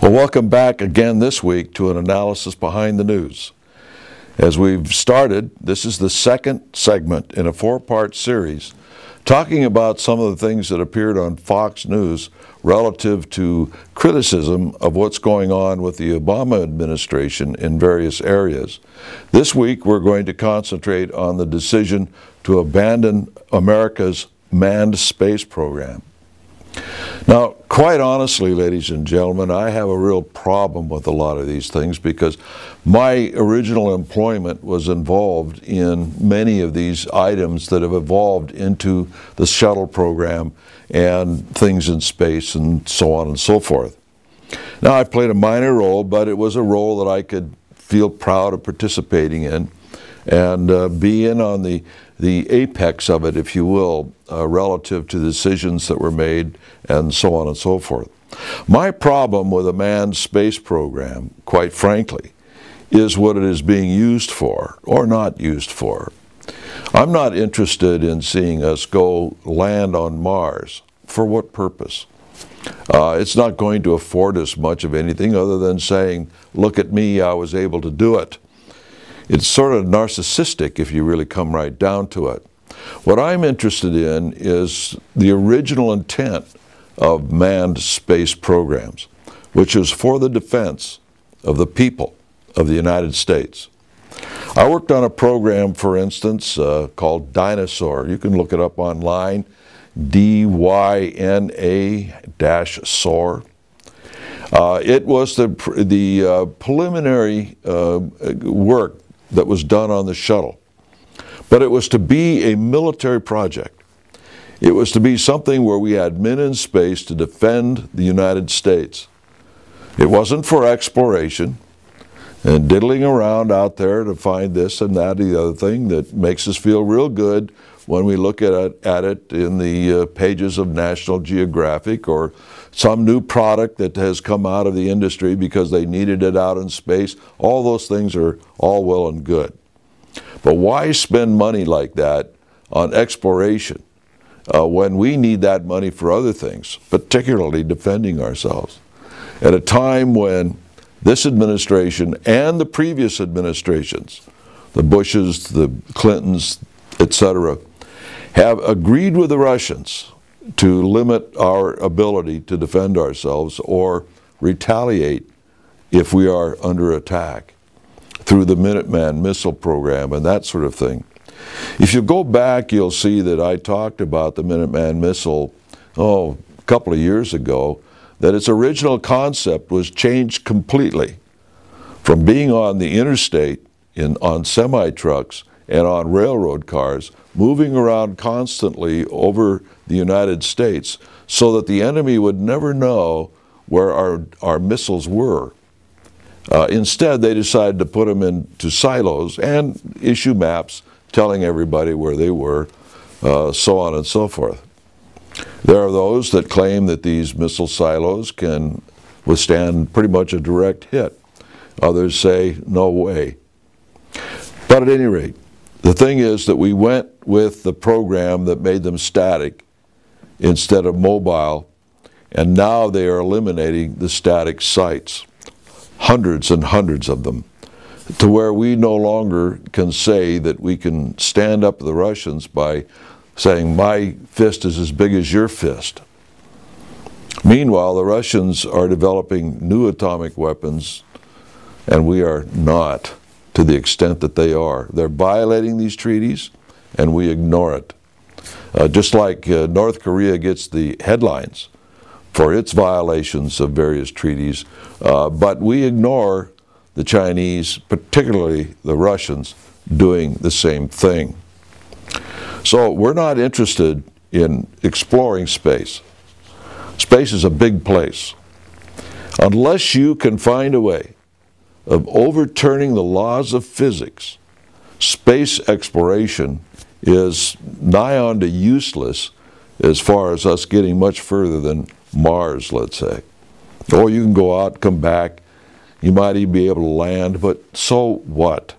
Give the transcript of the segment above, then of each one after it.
Well, welcome back again this week to an analysis behind the news. As we've started, this is the second segment in a four-part series talking about some of the things that appeared on Fox News relative to criticism of what's going on with the Obama administration in various areas. This week, we're going to concentrate on the decision to abandon America's manned space program. Now, quite honestly, ladies and gentlemen, I have a real problem with a lot of these things because my original employment was involved in many of these items that have evolved into the shuttle program and things in space and so on and so forth. Now, I played a minor role, but it was a role that I could feel proud of participating in and be in on the apex of it, if you will, relative to decisions that were made and so on and so forth. My problem with a manned space program, quite frankly, is what it is being used for or not used for. I'm not interested in seeing us go land on Mars. For what purpose? It's not going to afford us much of anything other than saying, look at me, I was able to do it. It's sort of narcissistic if you really come right down to it. What I'm interested in is the original intent of manned space programs, which is for the defense of the people of the United States. I worked on a program, for instance, called Dinosaur. You can look it up online, DYNA-SOAR. It was the preliminary work that was done on the shuttle. But it was to be a military project. It was to be something where we had men in space to defend the United States. It wasn't for exploration and diddling around out there to find this and that and the other thing that makes us feel real good when we look at it in the pages of National Geographic or some new product that has come out of the industry because they needed it out in space. All those things are all well and good. But why spend money like that on exploration when we need that money for other things, particularly defending ourselves? At a time when this administration and the previous administrations, the Bushes, the Clintons, etc., have agreed with the Russians to limit our ability to defend ourselves or retaliate if we are under attack through the Minuteman missile program and that sort of thing. If you go back, you'll see that I talked about the Minuteman missile, a couple of years ago, that its original concept was changed completely from being on the interstate on semi-trucks and on railroad cars, moving around constantly over the United States so that the enemy would never know where our missiles were. Instead, they decided to put them into silos and issue maps telling everybody where they were, so on and so forth. There are those that claim that these missile silos can withstand pretty much a direct hit. Others say, no way. But at any rate, the thing is that we went with the program that made them static instead of mobile, and now they are eliminating the static sites, hundreds and hundreds of them, to where we no longer can say that we can stand up to the Russians by saying, my fist is as big as your fist. Meanwhile, the Russians are developing new atomic weapons, and we are not, to the extent that they are. They're violating these treaties, and we ignore it. Just like North Korea gets the headlines for its violations of various treaties, but we ignore the Chinese, particularly the Russians, doing the same thing. So we're not interested in exploring space. Space is a big place. Unless you can find a way of overturning the laws of physics, space exploration is nigh on to useless as far as us getting much further than Mars, let's say. Or you can go out, come back, you might even be able to land, but so what?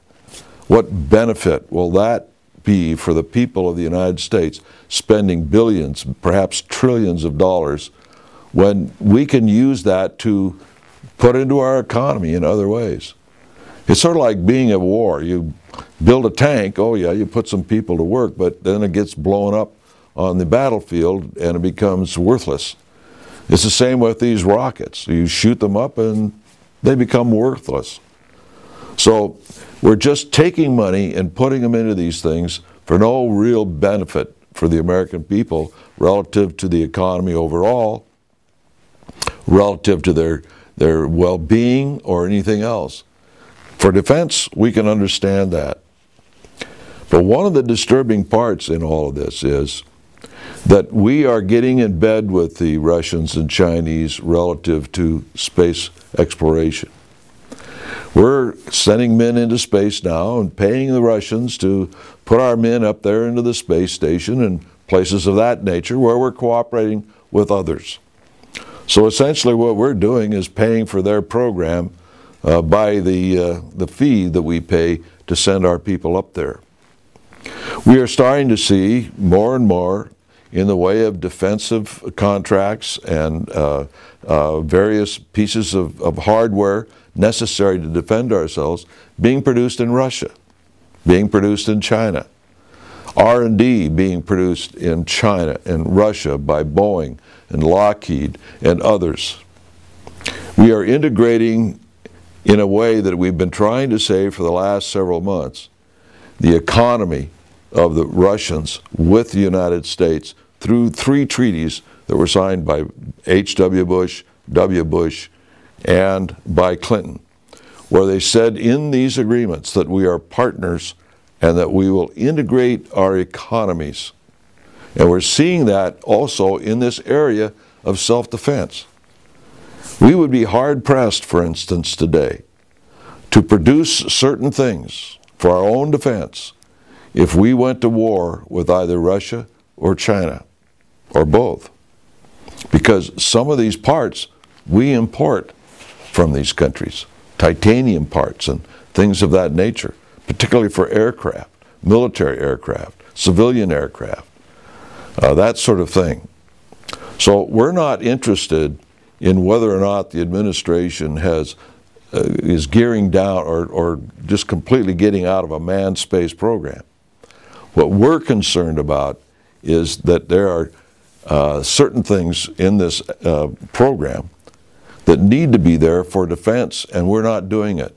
What benefit will that be for the people of the United States spending billions, perhaps trillions of dollars, when we can use that to put into our economy in other ways. It's sort of like being at war. You build a tank, oh yeah, you put some people to work, but then it gets blown up on the battlefield and it becomes worthless. It's the same with these rockets. You shoot them up and they become worthless. So we're just taking money and putting them into these things for no real benefit for the American people relative to the economy overall, relative to their well-being or anything else. For defense, we can understand that. But one of the disturbing parts in all of this is that we are getting in bed with the Russians and Chinese relative to space exploration. We're sending men into space now and paying the Russians to put our men up there into the space station and places of that nature where we're cooperating with others. So essentially what we're doing is paying for their program by the fee that we pay to send our people up there. We are starting to see more and more in the way of defensive contracts and various pieces of hardware necessary to defend ourselves being produced in Russia, being produced in China. R&D being produced in China and Russia by Boeing and Lockheed and others. We are integrating in a way that we've been trying to say for the last several months, the economy of the Russians with the United States through 3 treaties that were signed by H.W. Bush, W. Bush, and by Clinton, where they said in these agreements that we are partners and that we will integrate our economies. And we're seeing that also in this area of self-defense. We would be hard-pressed, for instance, today, to produce certain things for our own defense if we went to war with either Russia or China, or both. Because some of these parts we import from these countries, titanium parts and things of that nature, particularly for aircraft, military aircraft, civilian aircraft, that sort of thing. So we're not interested in whether or not the administration is gearing down or just completely getting out of a manned space program. What we're concerned about is that there are certain things in this program that need to be there for defense, and we're not doing it.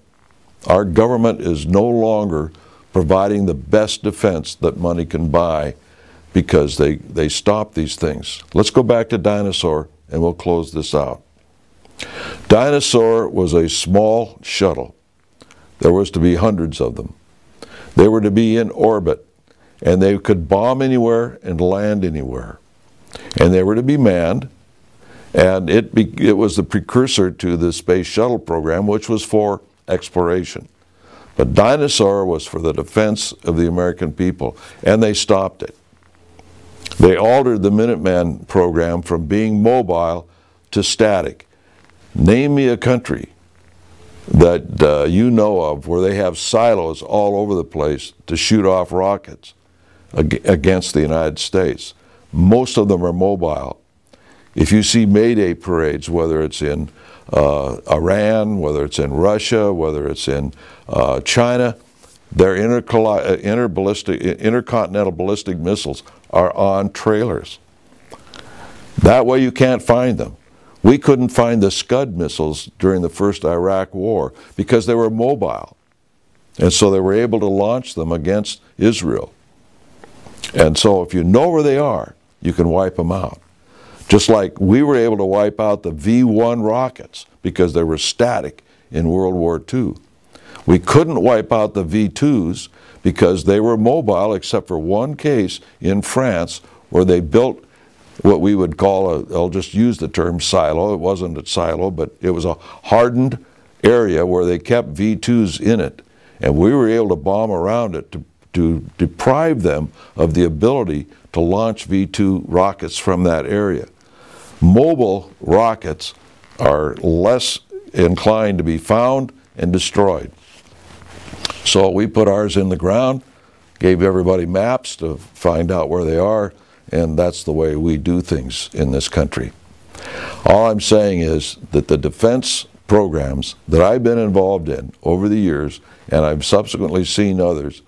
Our government is no longer providing the best defense that money can buy because they stop these things. Let's go back to Dinosaur and we'll close this out. Dinosaur was a small shuttle. There was to be hundreds of them. They were to be in orbit, and they could bomb anywhere and land anywhere. And they were to be manned, and it was the precursor to the space shuttle program, which was for exploration. But Dinosaur was for the defense of the American people, and they stopped it. They altered the Minuteman program from being mobile to static. Name me a country that you know of where they have silos all over the place to shoot off rockets against the United States. Most of them are mobile. If you see Mayday parades, whether it's in Iran, whether it's in Russia, whether it's in China, their intercontinental ballistic missiles are on trailers. That way you can't find them. We couldn't find the Scud missiles during the first Iraq War because they were mobile. And so they were able to launch them against Israel. And so if you know where they are, you can wipe them out. Just like we were able to wipe out the V-1 rockets because they were static in World War II. We couldn't wipe out the V-2s because they were mobile, except for one case in France where they built what we would call I'll just use the term silo. It wasn't a silo, but it was a hardened area where they kept V-2s in it. And we were able to bomb around it to deprive them of the ability to launch V-2 rockets from that area. Mobile rockets are less inclined to be found and destroyed. So we put ours in the ground, gave everybody maps to find out where they are, and that's the way we do things in this country. All I'm saying is that the defense programs that I've been involved in over the years, and I've subsequently seen others,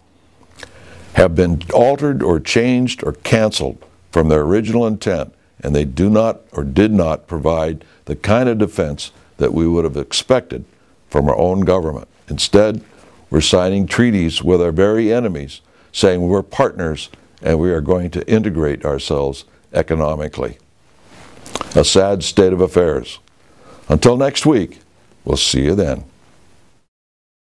have been altered or changed or canceled from their original intent, and they do not or did not provide the kind of defense that we would have expected from our own government. Instead, we're signing treaties with our very enemies, saying we're partners and we are going to integrate ourselves economically. A sad state of affairs. Until next week, we'll see you then.